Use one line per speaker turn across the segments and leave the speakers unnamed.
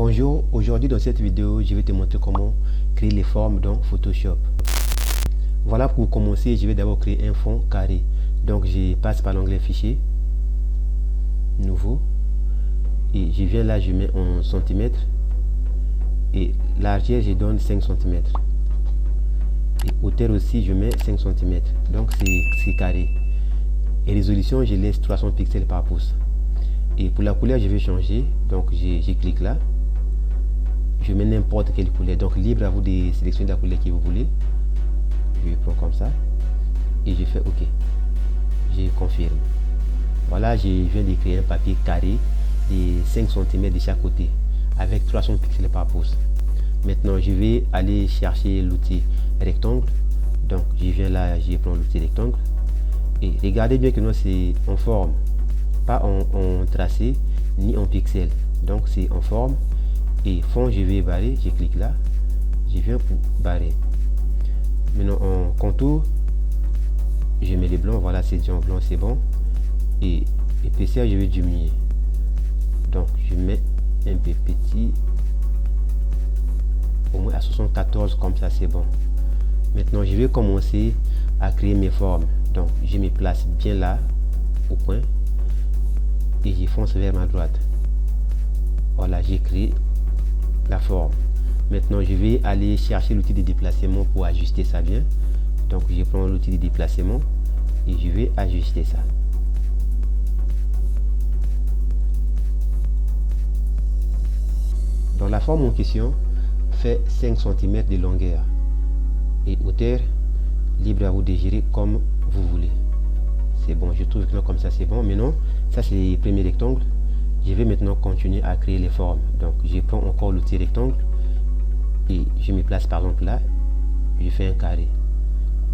Bonjour, aujourd'hui dans cette vidéo, je vais te montrer comment créer les formes dans Photoshop. Voilà, pour commencer, je vais d'abord créer un fond carré. Donc je passe par l'onglet fichier, nouveau, et je viens là, je mets en centimètres, et largeur je donne 5 cm. Et hauteur aussi, je mets 5 cm. Donc c'est carré. Et résolution, je laisse 300 pixels par pouce. Et pour la couleur, je vais changer. Donc je clique là. Je mets n'importe quelle couleur. Donc libre à vous de sélectionner la couleur que vous voulez. Je prends comme ça. Et je fais OK. Je confirme. Voilà, je viens de créer un papier carré de 5 cm de chaque côté. Avec 300 pixels par pouce. Maintenant, je vais aller chercher l'outil rectangle. Donc je viens là, je prends l'outil rectangle. Et regardez bien que non, c'est en forme. Pas en tracé ni en pixel. Donc c'est en forme. Et fond, je vais barrer, je clique là, je viens pour barrer. Maintenant en contour, je mets les blancs, voilà, c'est déjà en blanc, c'est bon. Et épaisseur, je vais diminuer. Donc je mets un peu petit, au moins à 74, comme ça c'est bon. Maintenant je vais commencer à créer mes formes. Donc je me place bien là, au point, et je fonce vers ma droite. Voilà, j'ai créé la forme. Maintenant je vais aller chercher l'outil de déplacement pour ajuster ça bien. Donc je prends l'outil de déplacement et je vais ajuster ça. Dans la forme en question fait 5 cm de longueur et hauteur, libre à vous de gérer comme vous voulez. C'est bon, je trouve que comme ça c'est bon. Maintenant ça c'est le premier rectangle. Je vais maintenant continuer à créer les formes. Donc je prends encore l'outil rectangle et je me place par exemple là, je fais un carré.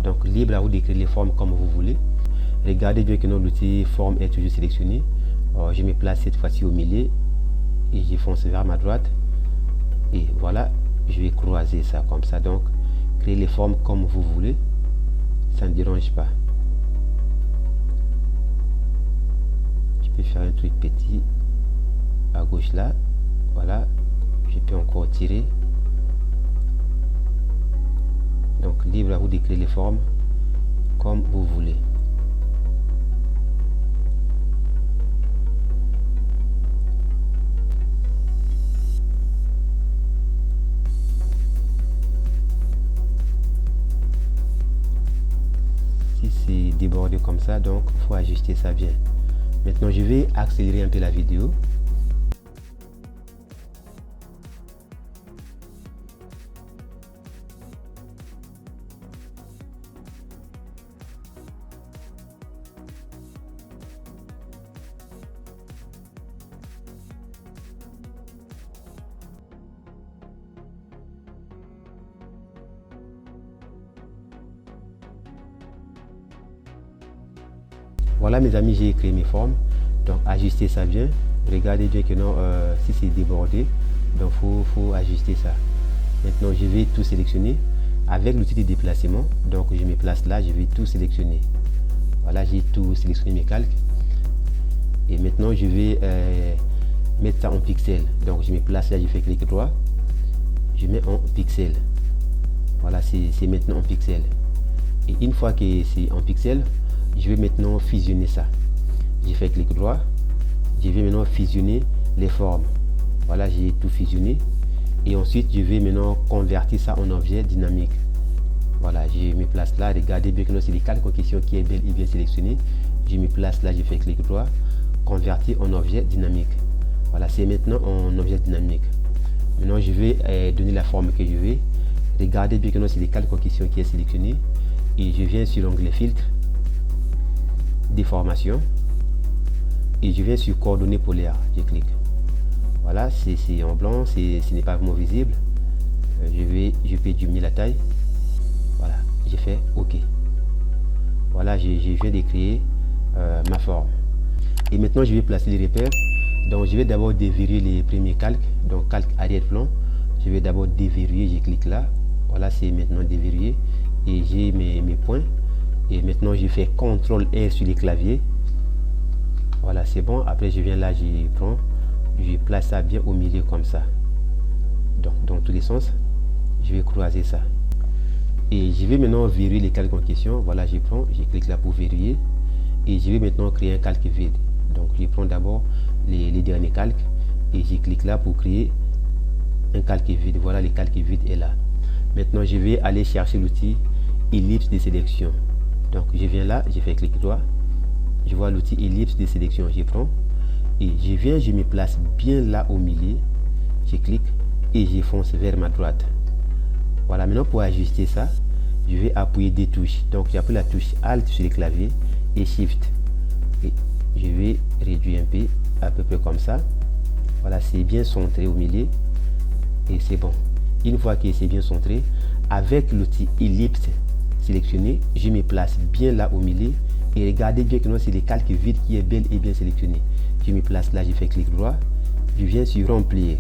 Donc libre à vous de créer les formes comme vous voulez. Regardez bien que l'outil forme est toujours sélectionné. Alors, je me place cette fois-ci au milieu et je fonce vers ma droite. Et voilà, je vais croiser ça comme ça. Donc créer les formes comme vous voulez, ça ne dérange pas. Je peux faire un truc petit à gauche là, voilà, je peux encore tirer. Donc libre à vous de créer les formes comme vous voulez. Si c'est débordé comme ça, donc il faut ajuster ça bien. Maintenant je vais accélérer un peu la vidéo. Voilà mes amis, j'ai créé mes formes. Donc ajuster ça bien. Regardez bien que non, si c'est débordé, donc faut ajuster ça. Maintenant je vais tout sélectionner avec l'outil de déplacement. Donc je me place là, je vais tout sélectionner. Voilà, j'ai tout sélectionné mes calques. Et maintenant je vais mettre ça en pixel. Donc je me place là, je fais clic droit, je mets en pixel. Voilà, c'est maintenant en pixel. Et une fois que c'est en pixel, je vais maintenant fusionner ça. J'ai fait clic droit, je vais maintenant fusionner les formes. Voilà, j'ai tout fusionné. Et ensuite je vais maintenant convertir ça en objet dynamique. Voilà, je me place là, regardez bien que c'est les calques en question qui est bel et bien sélectionné. Je me place là, je fais clic droit, convertir en objet dynamique. Voilà, c'est maintenant en objet dynamique. Maintenant je vais donner la forme que je veux. Regardez bien que c'est les calques en question qui est sélectionné. Et je viens sur l'onglet filtre, déformation, et je viens sur coordonnées polaires, je clique. Voilà, c'est en blanc, ce n'est pas vraiment visible. Je peux diminuer la taille. Voilà, j'ai fait OK. Voilà, je viens de créer ma forme. Et maintenant je vais placer les repères. Donc je vais d'abord déverrouiller les premiers calques. Donc calque arrière-plan, je vais d'abord déverrouiller, je clique là. Voilà, c'est maintenant déverrouillé. Et j'ai mes points. Et maintenant je fais CTRL R sur les claviers. Voilà, c'est bon. Après je viens là, je place ça bien au milieu comme ça. dans tous les sens. Je vais croiser ça. Et je vais maintenant verrouiller les calques en question. Voilà, je clique là pour verrouiller. Et je vais maintenant créer un calque vide. Donc je prends d'abord les derniers calques. Et je clique là pour créer un calque vide. Voilà, le calque vide est là. Maintenant, je vais aller chercher l'outil ellipse de sélection. Donc je viens là, je fais clic droit. Je vois l'outil ellipse de sélection. Je prends. Et je viens, je me place bien là au milieu. Je clique et je fonce vers ma droite. Voilà, maintenant pour ajuster ça, je vais appuyer des touches. Donc j'appuie la touche Alt sur le clavier et Shift. Et je vais réduire un peu, à peu près comme ça. Voilà, c'est bien centré au milieu. Et c'est bon. Une fois que c'est bien centré, avec l'outil ellipse sélectionné, je me place bien là au milieu. Et regardez bien que non, c'est le calque vide qui est bel et bien sélectionné. Je me place là, je fais clic droit. Je viens sur remplir.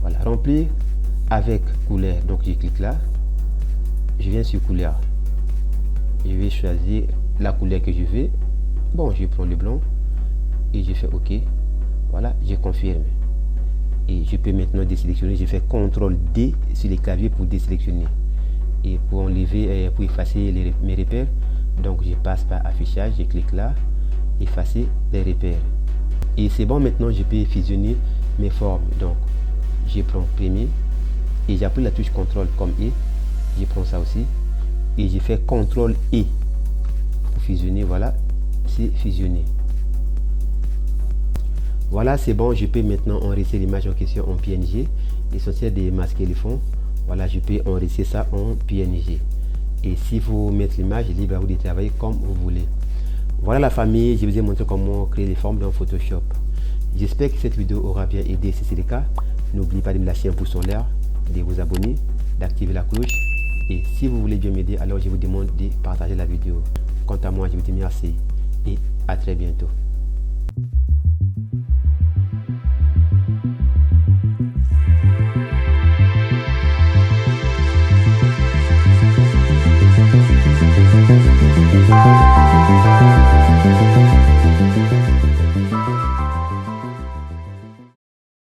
Voilà, remplir avec couleur. Donc je clique là. Je viens sur couleur. Je vais choisir la couleur que je veux. Bon, je prends le blanc et je fais OK. Voilà, je confirme. Et je peux maintenant désélectionner. Je fais CTRL D sur les claviers pour désélectionner. Et pour enlever, pour effacer mes repères, donc je passe par affichage, je clique là, effacer les repères. Et c'est bon, maintenant je peux fusionner mes formes. Donc je prends premier et j'appuie la touche CTRL comme E. Je prends ça aussi et je fais CTRL E pour fusionner. Voilà, c'est fusionné. Voilà, c'est bon, je peux maintenant enregistrer l'image en question en PNG. L'essentiel de masquer le fond. Voilà, je peux enregistrer ça en PNG. Et si vous mettez l'image, libre à vous de travailler comme vous voulez. Voilà la famille, je vous ai montré comment créer les formes dans Photoshop. J'espère que cette vidéo aura bien aidé. Si c'est le cas, n'oubliez pas de me lâcher un pouce en l'air, de vous abonner, d'activer la cloche. Et si vous voulez bien m'aider, alors je vous demande de partager la vidéo. Quant à moi, je vous dis merci et à très bientôt.